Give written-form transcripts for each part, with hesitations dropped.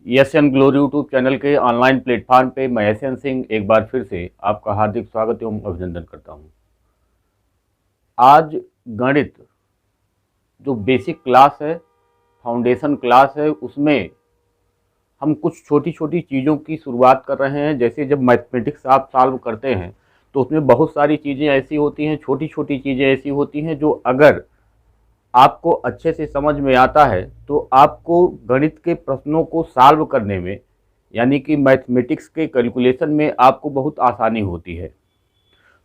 Yes N glory YouTube channel के online platform पे मैं एस सिंह एक बार फिर से आपका हार्दिक स्वागत एवं अभिनंदन करता हूं। आज गणित जो बेसिक क्लास है, फाउंडेशन क्लास है, उसमें हम कुछ छोटी छोटी चीज़ों की शुरुआत कर रहे हैं। जैसे जब मैथमेटिक्स आप सॉल्व करते हैं तो उसमें बहुत सारी चीज़ें ऐसी होती हैं, छोटी छोटी चीज़ें ऐसी होती हैं जो अगर आपको अच्छे से समझ में आता है तो आपको गणित के प्रश्नों को सॉल्व करने में, यानी कि मैथमेटिक्स के कैलकुलेशन में आपको बहुत आसानी होती है।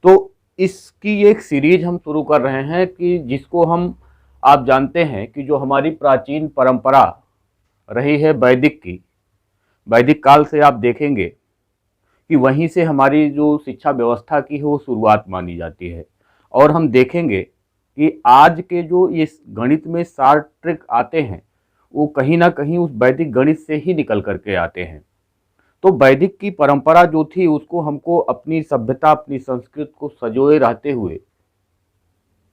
तो इसकी एक सीरीज हम शुरू कर रहे हैं कि जिसको हम, आप जानते हैं कि जो हमारी प्राचीन परंपरा रही है वैदिक की, वैदिक काल से आप देखेंगे कि वहीं से हमारी जो शिक्षा व्यवस्था की है वो शुरुआत मानी जाती है। और हम देखेंगे कि आज के जो इस गणित में सार ट्रिक आते हैं वो कहीं ना कहीं उस वैदिक गणित से ही निकल करके आते हैं। तो वैदिक की परंपरा जो थी उसको हमको अपनी सभ्यता, अपनी संस्कृति को सजोए रहते हुए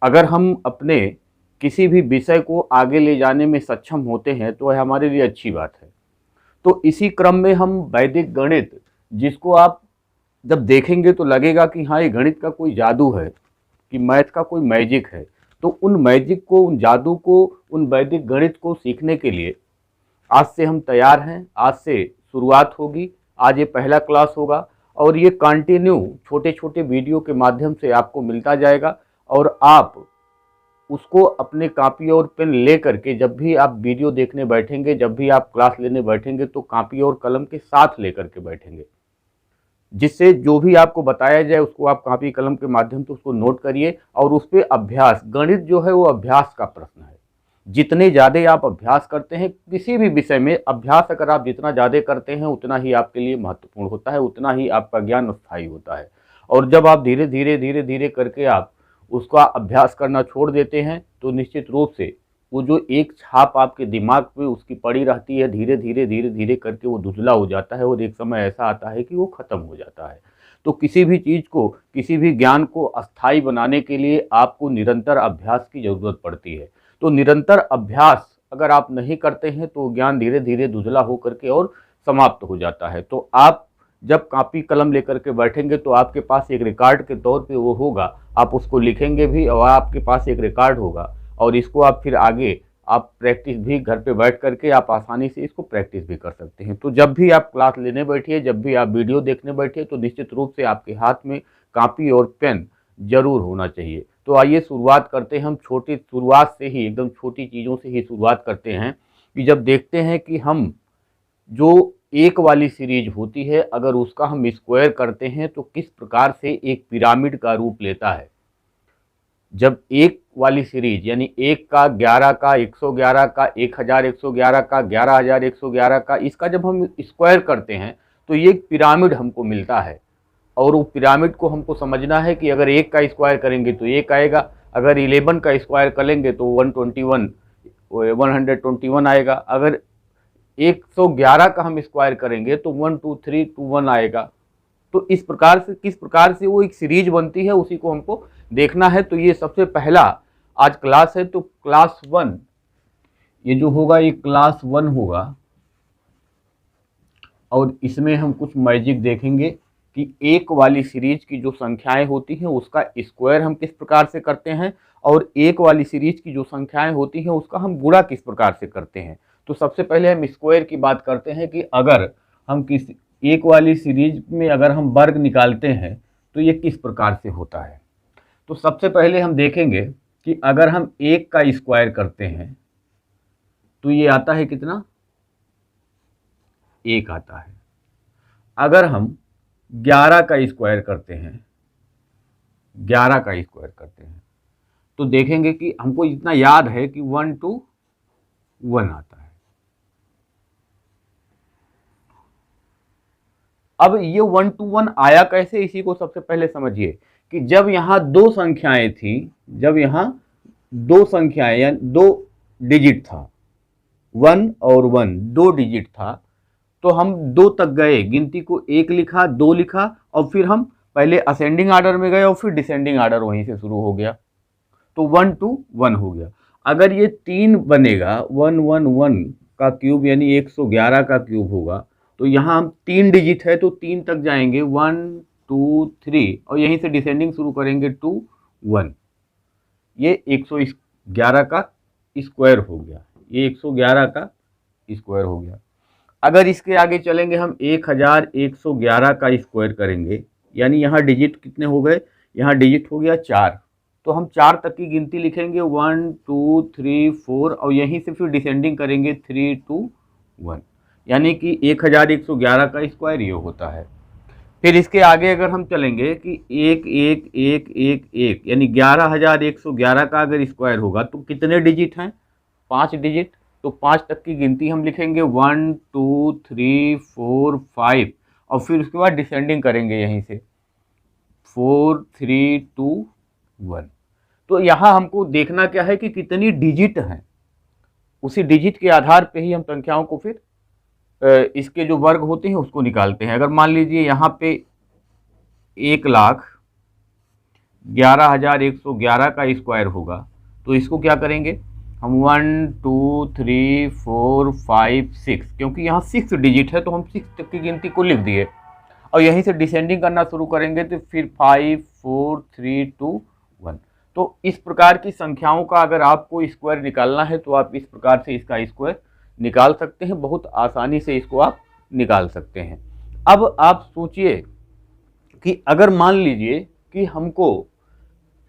अगर हम अपने किसी भी विषय को आगे ले जाने में सक्षम होते हैं तो यह हमारे लिए अच्छी बात है। तो इसी क्रम में हम वैदिक गणित, जिसको आप जब देखेंगे तो लगेगा कि हाँ, ये गणित का कोई जादू है, कि मैथ का कोई मैजिक है। तो उन मैजिक को, उन जादू को, उन वैदिक गणित को सीखने के लिए आज से हम तैयार हैं। आज से शुरुआत होगी, आज ये पहला क्लास होगा और ये कंटिन्यू छोटे छोटे वीडियो के माध्यम से आपको मिलता जाएगा। और आप उसको अपने कॉपी और पेन ले करके जब भी आप वीडियो देखने बैठेंगे, जब भी आप क्लास लेने बैठेंगे तो कॉपी और कलम के साथ लेकर के बैठेंगे, जिससे जो भी आपको बताया जाए उसको आप कॉपी कलम के माध्यम से उसको नोट करिए और उस पर अभ्यास। गणित जो है वो अभ्यास का प्रश्न है। जितने ज़्यादा आप अभ्यास करते हैं किसी भी विषय में, अभ्यास अगर आप जितना ज़्यादा करते हैं उतना ही आपके लिए महत्वपूर्ण होता है, उतना ही आपका ज्ञान स्थायी होता है। और जब आप धीरे धीरे धीरे धीरे करके आप उसका अभ्यास करना छोड़ देते हैं तो निश्चित रूप से वो जो एक छाप आपके दिमाग पे उसकी पड़ी रहती है, धीरे धीरे धीरे धीरे करके वो धुंधला हो जाता है और एक समय ऐसा आता है कि वो ख़त्म हो जाता है। तो किसी भी चीज़ को, किसी भी ज्ञान को अस्थायी बनाने के लिए आपको निरंतर अभ्यास की ज़रूरत पड़ती है। तो निरंतर अभ्यास अगर आप नहीं करते हैं तो ज्ञान धीरे धीरे धुंधला होकर के और समाप्त हो जाता है। तो आप जब कॉपी कलम लेकर के बैठेंगे तो आपके पास एक रिकॉर्ड के तौर पे वो होगा, आप उसको लिखेंगे भी और आपके पास एक रिकॉर्ड होगा और इसको आप फिर आगे आप प्रैक्टिस भी घर पे बैठ करके आप आसानी से इसको प्रैक्टिस भी कर सकते हैं। तो जब भी आप क्लास लेने बैठिए, जब भी आप वीडियो देखने बैठिए तो निश्चित रूप से आपके हाथ में कॉपी और पेन जरूर होना चाहिए। तो आइए शुरुआत करते हैं। हम छोटी शुरुआत से ही, एकदम छोटी चीज़ों से ही शुरुआत करते हैं कि जब देखते हैं कि हम जो एक वाली सीरीज होती है अगर उसका हम स्क्वायर करते हैं तो किस प्रकार से एक पिरामिड का रूप लेता है। जब एक वाली सीरीज यानी एक का, 11 का, 111 का, 1111 का, 11111 का, इसका जब हम स्क्वायर करते हैं तो ये पिरामिड हमको मिलता है। और वो पिरामिड को हमको समझना है कि अगर एक का स्क्वायर करेंगे तो एक आएगा, अगर 11 का स्क्वायर करेंगे तो 121 आएगा, अगर 111 का हम स्क्वायर करेंगे तो 12321 आएगा। तो इस प्रकार से, किस प्रकार से वो एक सीरीज बनती है उसी को हमको देखना है। तो ये सबसे पहला आज क्लास है, तो क्लास 1 ये जो होगा ये क्लास 1 होगा और इसमें हम कुछ मैजिक देखेंगे कि एक वाली सीरीज की जो संख्याएं होती हैं उसका स्क्वायर हम किस प्रकार से करते हैं और एक वाली सीरीज की जो संख्याएं होती हैं उसका हम गुणा किस प्रकार से करते हैं। तो सबसे पहले हम स्क्वायर की बात करते हैं कि अगर हम किसी एक वाली सीरीज में अगर हम वर्ग निकालते हैं तो ये किस प्रकार से होता है। तो सबसे पहले हम देखेंगे कि अगर हम एक का स्क्वायर करते हैं तो ये आता है कितना, एक आता है। अगर हम 11 का स्क्वायर करते हैं, 11 का स्क्वायर करते हैं तो देखेंगे कि हमको इतना याद है कि 121 आता है। अब ये 121 आया कैसे, इसी को सबसे पहले समझिए कि जब यहां दो संख्याएं थी, जब यहां दो संख्याएं या दो डिजिट था, 1 और 1 दो डिजिट था, तो हम दो तक गए, गिनती को एक लिखा, दो लिखा और फिर हम पहले असेंडिंग ऑर्डर में गए और फिर डिसेंडिंग ऑर्डर वहीं से शुरू हो गया, तो 1 to 1 हो गया। अगर ये तीन बनेगा, 1 1 1 का क्यूब यानी 111 का क्यूब होगा। तो यहाँ हम 3 डिजिट है तो 3 तक जाएंगे, 1 2 3, और यहीं से डिसेंडिंग शुरू करेंगे 2 1। ये 111 का स्क्वायर हो गया, ये 111 का स्क्वायर हो गया। अगर इसके आगे चलेंगे हम 1111 का स्क्वायर करेंगे, यानी यहाँ डिजिट कितने हो गए, यहाँ डिजिट हो गया 4। तो हम 4 तक की गिनती लिखेंगे, 1 2 3 4, और यहीं से फिर डिसेंडिंग करेंगे 3 2 1, यानी कि 1111 का स्क्वायर ये होता है। फिर इसके आगे अगर हम चलेंगे कि 1111 यानी 11111 का अगर स्क्वायर होगा तो कितने डिजिट हैं, 5 डिजिट। तो 5 तक की गिनती हम लिखेंगे, 1 2 3 4 5, और फिर उसके बाद डिसेंडिंग करेंगे यहीं से 4 3 2 1। तो यहाँ हमको देखना क्या है कि कितनी डिजिट हैं, उसी डिजिट के आधार पे ही हम संख्याओं को फिर इसके जो वर्ग होते हैं उसको निकालते हैं। अगर मान लीजिए यहाँ पे 1,11,111 का स्क्वायर होगा तो इसको क्या करेंगे हम, 1 2 3 4 5 6, क्योंकि यहाँ 6 डिजिट है तो हम 6 तक की गिनती को लिख दिए, और यहीं से डिसेंडिंग करना शुरू करेंगे तो फिर 5 4 3 2 1। तो इस प्रकार की संख्याओं का अगर आपको स्क्वायर निकालना है तो आप इस प्रकार से इसका स्क्वायर निकाल सकते हैं, बहुत आसानी से इसको आप निकाल सकते हैं। अब आप सोचिए कि अगर मान लीजिए कि हमको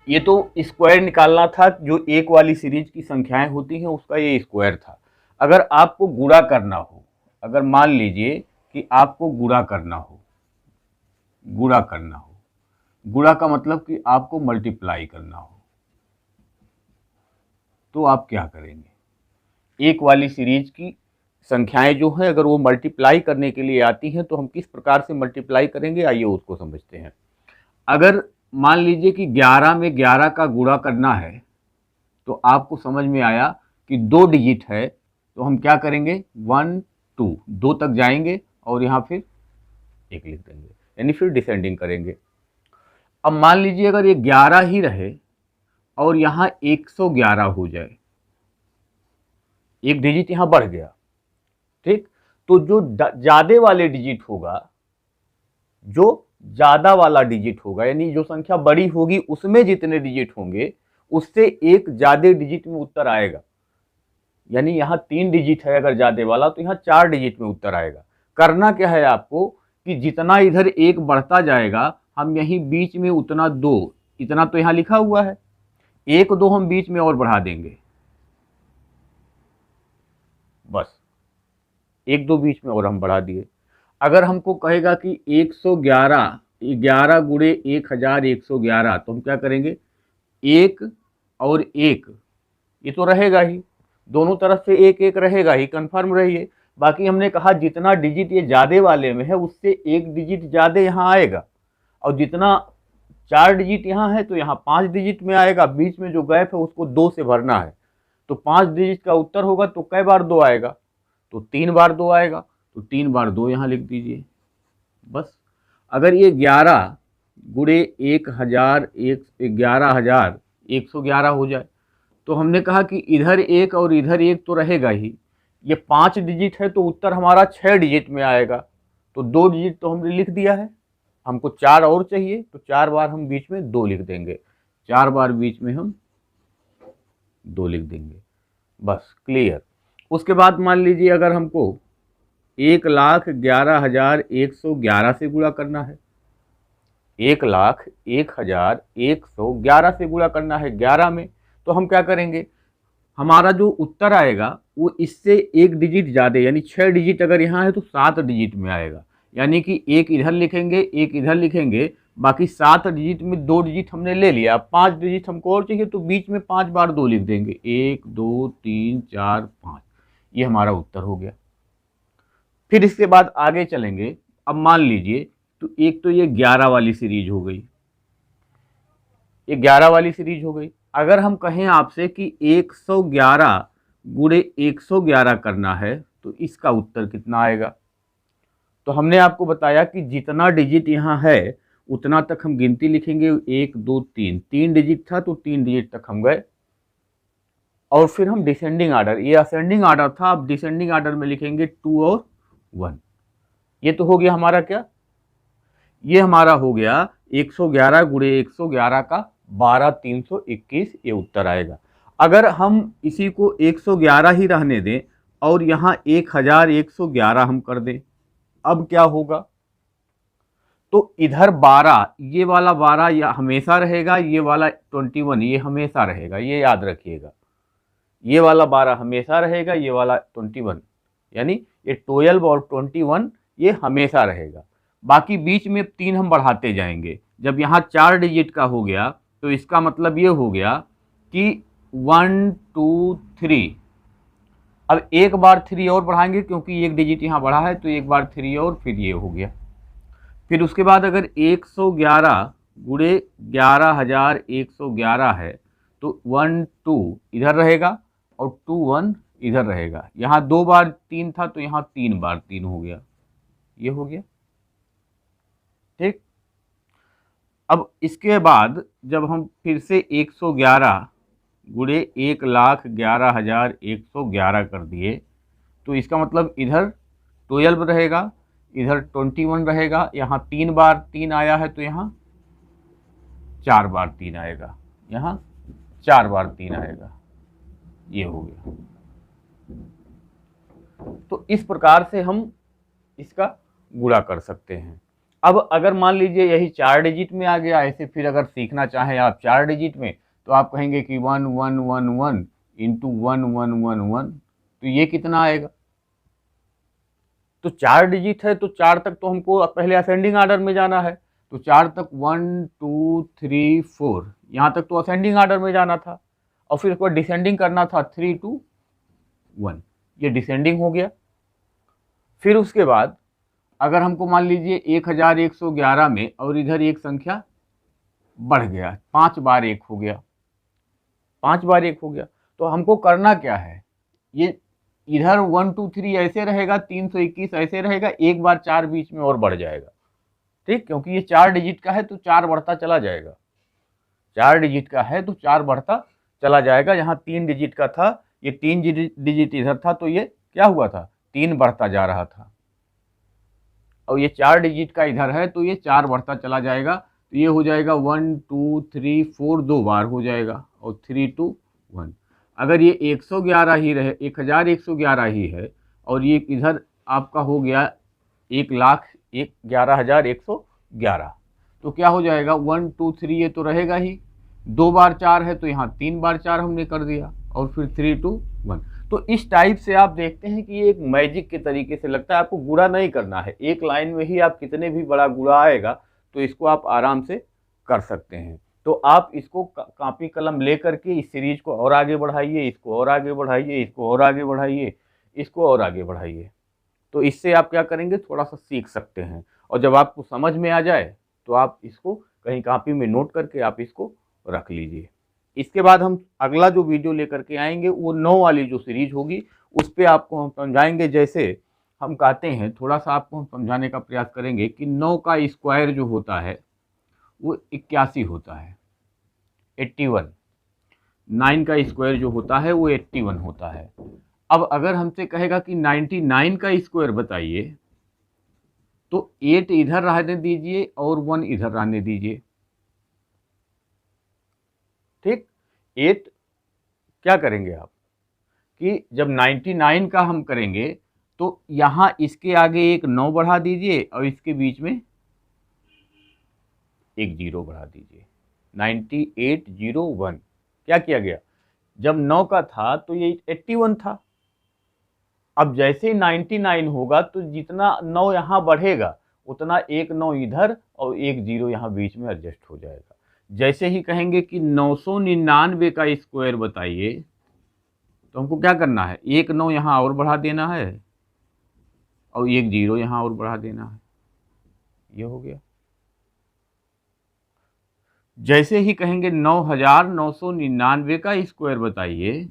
ये तो स्क्वायर निकालना था, जो एक वाली सीरीज की संख्याएं होती हैं उसका ये स्क्वायर था। अगर आपको गुणा करना हो, अगर मान लीजिए कि आपको गुणा करना हो, गुणा करना हो, गुणा का मतलब कि आपको मल्टीप्लाई करना हो, तो आप क्या करेंगे, एक वाली सीरीज की संख्याएं जो है अगर वो मल्टीप्लाई करने के लिए आती हैं तो हम किस प्रकार से मल्टीप्लाई करेंगे, आइए उसको समझते हैं। अगर मान लीजिए कि 11 में 11 का गुणा करना है तो आपको समझ में आया कि 2 डिजिट है तो हम क्या करेंगे, 1 2 2 तक जाएंगे और यहाँ फिर 1 लिख देंगे, यानी फिर डिसेंडिंग करेंगे। अब मान लीजिए अगर ये 11 ही रहे और यहाँ 111 हो जाए, एक डिजिट यहाँ बढ़ गया, ठीक, तो जो ज्यादा वाले डिजिट होगा, जो ज्यादा वाला डिजिट होगा यानी जो संख्या बड़ी होगी उसमें जितने डिजिट होंगे उससे एक ज्यादा डिजिट में उत्तर आएगा। यानी यहाँ 3 डिजिट है अगर ज्यादा वाला तो यहाँ 4 डिजिट में उत्तर आएगा। करना क्या है आपको कि जितना इधर 1 बढ़ता जाएगा हम यहीं बीच में उतना 2, इतना तो यहाँ लिखा हुआ है, 1 2 हम बीच में और बढ़ा देंगे, बस 1 2 बीच में और हम बढ़ा दिए। अगर हमको कहेगा कि 111 11 गुणे 1111 तो हम क्या करेंगे, 1 और 1 ये तो रहेगा ही, दोनों तरफ से 1 1 रहेगा ही, कंफर्म रहिए। बाकी हमने कहा जितना डिजिट ये ज्यादा वाले में है उससे 1 डिजिट ज्यादा यहाँ आएगा, और जितना 4 डिजिट यहाँ है तो यहाँ 5 डिजिट में आएगा, बीच में जो गैप है उसको 2 से भरना है। तो 5 डिजिट का उत्तर होगा तो कई बार 2 आएगा, तो 3 बार 2 आएगा, तो 3 बार 2 यहाँ लिख दीजिए, बस। अगर ये 11 गुणे 11,111 हो जाए तो हमने कहा कि इधर 1 और इधर 1 तो रहेगा ही, ये 5 डिजिट है तो उत्तर हमारा 6 डिजिट में आएगा, तो 2 डिजिट तो हमने लिख दिया है, हमको 4 और चाहिए तो 4 बार हम बीच में 2 लिख देंगे, 4 बार बीच में हम 2 लिख देंगे, बस क्लियर। उसके बाद मान लीजिए अगर हमको 1,11,111 से गुणा करना है, 1,01,111 से गुणा करना है 11 में, तो हम क्या करेंगे, हमारा जो उत्तर आएगा वो इससे 1 डिजिट ज़्यादा, यानी 6 डिजिट अगर यहाँ है तो 7 डिजिट में आएगा, यानी कि 1 इधर लिखेंगे 1 इधर लिखेंगे, बाकी 7 डिजिट में 2 डिजिट हमने ले लिया, 5 डिजिट हमको और चाहिए तो बीच में 5 बार 2 लिख देंगे, 1 2 3 4 5, ये हमारा उत्तर हो गया। फिर इसके बाद आगे चलेंगे। अब मान लीजिए तो एक तो ये 11 वाली सीरीज हो गई, ये 11 वाली सीरीज हो गई। अगर हम कहें आपसे कि 111 गुणे 111 करना है तो इसका उत्तर कितना आएगा, तो हमने आपको बताया कि जितना डिजिट यहाँ है उतना तक हम गिनती लिखेंगे, 1 2 3, 3 डिजिट था तो 3 डिजिट तक हम गए, और फिर हम डिसेंडिंग आर्डर, ये असेंडिंग आर्डर था, अब डिसेंडिंग आर्डर में लिखेंगे 2 और 1। ये तो हो गया हमारा क्या, ये हमारा हो गया 111 गुणे 111 का 12321, ये उत्तर आएगा। अगर हम इसी को 111 ही रहने दें और यहाँ 1111 हम कर दें, अब क्या होगा, तो इधर 12, ये वाला 12 ये हमेशा रहेगा, ये वाला 21 ये हमेशा रहेगा, ये याद रखिएगा, ये वाला 12 हमेशा रहेगा, ये वाला 21, यानी ये 12 और 21 ये हमेशा रहेगा। बाकी बीच में 3 हम बढ़ाते जाएंगे। जब यहाँ 4 डिजिट का हो गया तो इसका मतलब ये हो गया कि 1 2 3, अब एक बार 3 और बढ़ाएंगे क्योंकि एक डिजिट यहाँ बढ़ा है, तो एक बार 3 और फिर ये हो गया। फिर उसके बाद अगर 111 गुणे 11,111 है तो 1 2 इधर रहेगा और 2 1 इधर रहेगा। यहाँ 2 बार 3 था तो यहाँ 3 बार 3 हो गया, ये हो गया। ठीक, अब इसके बाद जब हम फिर से 111 गुणे 1,11,111 कर दिए तो इसका मतलब इधर 12 रहेगा, इधर 21 रहेगा, यहाँ 3 बार 3 आया है तो यहाँ 4 बार 3 आएगा, यहाँ 4 बार 3 आएगा, ये हो गया। तो इस प्रकार से हम इसका गुणा कर सकते हैं। अब अगर मान लीजिए यही 4 डिजिट में आ गया, ऐसे फिर अगर सीखना चाहें आप 4 डिजिट में तो आप कहेंगे कि 1 1 1 1 इंटू 1 1 1 1, तो ये कितना आएगा, तो 4 डिजिट है तो 4 तक तो हमको पहले असेंडिंग आर्डर में जाना है, तो 4 तक 1 2 3 4 यहाँ तक तो असेंडिंग आर्डर में जाना था, और फिर उसके बाद डिसेंडिंग करना था 3 2 1, ये डिसेंडिंग हो गया। फिर उसके बाद अगर हमको मान लीजिए 1111 में और इधर एक संख्या बढ़ गया, 5 बार 1 हो गया, 5 बार 1 हो गया, तो हमको करना क्या है, ये इधर 1 2 3 ऐसे रहेगा, 321 ऐसे रहेगा, एक बार 4 बीच में और बढ़ जाएगा। ठीक, क्योंकि ये 4 डिजिट का है तो 4 बढ़ता चला जाएगा, 4 डिजिट का है तो 4 बढ़ता चला जाएगा। यहाँ 3 डिजिट का था, ये 3 डिजिट इधर था तो ये क्या हुआ था, 3 बढ़ता जा रहा था, और ये 4 डिजिट का इधर है तो ये 4 बढ़ता चला जाएगा, तो ये हो जाएगा 1 2 3 4, 2 बार हो जाएगा, और 3 2 1। अगर ये 111 ही रहे, 1111 ही है, और ये इधर आपका हो गया 1,11,111, तो क्या हो जाएगा 1 2 3 ये तो रहेगा ही, 2 बार 4 है तो यहाँ 3 बार 4 हमने कर दिया, और फिर 3 2 1। तो इस टाइप से आप देखते हैं कि ये एक मैजिक के तरीके से लगता है, आपको गुणा नहीं करना है, एक लाइन में ही आप कितने भी बड़ा गुणा आएगा तो इसको आप आराम से कर सकते हैं। तो आप इसको कॉपी कलम ले करके इस सीरीज को और आगे बढ़ाइए, इसको और आगे बढ़ाइए, इसको और आगे बढ़ाइए, इसको और आगे बढ़ाइए, तो इससे आप क्या करेंगे, थोड़ा सा सीख सकते हैं। और जब आपको समझ में आ जाए तो आप इसको कहीं कॉपी में नोट करके आप इसको रख लीजिए। इसके बाद हम अगला जो वीडियो लेकर के आएंगे वो 9 वाली जो सीरीज होगी उस पर आपको हम समझाएंगे। जैसे हम कहते हैं, थोड़ा सा आपको हम समझाने का प्रयास करेंगे कि 9 का स्क्वायर जो होता है वो 81 होता है, 81, 9 का स्क्वायर जो होता है वो 81 होता है। अब अगर हमसे कहेगा कि 99 का स्क्वायर बताइए, तो 8 इधर रहने दीजिए और 1 इधर रहने दीजिए। ठीक, 8 क्या करेंगे आप कि जब 99 का हम करेंगे तो यहाँ इसके आगे एक 9 बढ़ा दीजिए और इसके बीच में एक 0 बढ़ा दीजिए, 9801। क्या किया गया, जब 9 का था तो ये 81 था, अब जैसे 99 होगा तो जितना 9 यहाँ बढ़ेगा उतना एक 9 इधर और एक 0 यहाँ बीच में एडजस्ट हो जाएगा। जैसे ही कहेंगे कि 999 का स्क्वायर बताइए, तो हमको क्या करना है, एक 9 यहाँ और बढ़ा देना है और एक 0 यहाँ और बढ़ा देना है, ये हो गया। जैसे ही कहेंगे 9999 का स्क्वायर बताइए,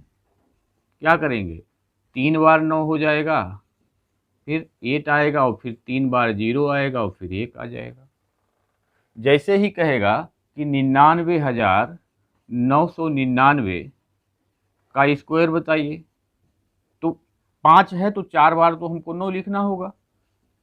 क्या करेंगे, 3 बार 9 हो जाएगा, फिर 8 आएगा और फिर 3 बार 0 आएगा और फिर 1 आ जाएगा। जैसे ही कहेगा कि 99,999 का स्क्वायर बताइए। तो 5 है तो 4 बार तो हमको 9 लिखना होगा,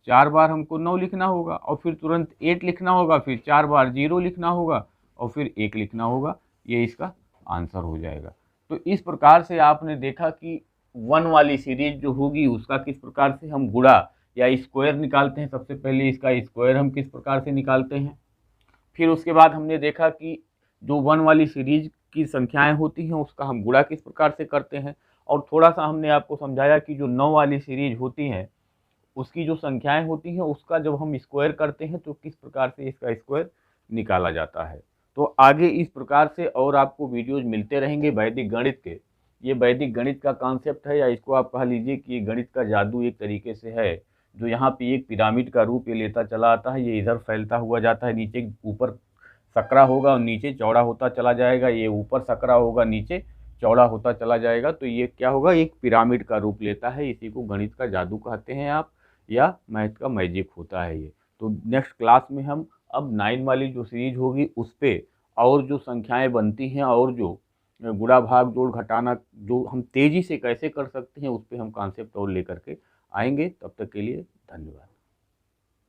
4 बार हमको 9 लिखना होगा, और फिर तुरंत 8 लिखना होगा, फिर 4 बार 0 लिखना होगा, और फिर 1 लिखना होगा। ये इसका आंसर हो जाएगा। तो इस प्रकार से आपने देखा कि 1 वाली सीरीज जो होगी उसका किस प्रकार से हम गुणा या स्क्वायर निकालते हैं। सबसे पहले इसका स्क्वायर हम किस प्रकार से निकालते हैं, फिर उसके बाद हमने देखा कि जो 1 वाली सीरीज की संख्याएं होती हैं उसका हम गुणा किस प्रकार से करते हैं, और थोड़ा सा हमने आपको समझाया कि जो 9 वाली सीरीज होती हैं उसकी जो संख्याएं होती हैं उसका जब हम स्क्वायर करते हैं तो किस प्रकार से इसका स्क्वायर निकाला जाता है। तो आगे इस प्रकार से और आपको वीडियोज मिलते रहेंगे वैदिक गणित के। ये वैदिक गणित का कॉन्सेप्ट है, या इसको आप कह लीजिए कि ये गणित का जादू एक तरीके से है, जो यहाँ पे एक पिरामिड का रूप ये लेता चला आता है। ये इधर फैलता हुआ जाता है, नीचे ऊपर सकरा होगा और नीचे चौड़ा होता चला जाएगा, ये ऊपर सकरा होगा नीचे चौड़ा होता चला जाएगा। तो ये क्या होगा, एक पिरामिड का रूप लेता है। इसी को गणित का जादू कहते हैं आप, या मैथ का मैजिक होता है ये। तो नेक्स्ट क्लास में हम अब 9 वाली जो सीरीज होगी उस पर और जो संख्याएं बनती हैं और जो गुणा भाग जोड़ घटाना जो हम तेजी से कैसे कर सकते हैं उस पर हम कॉन्सेप्ट और लेकर के आएंगे। तब तक के लिए धन्यवाद।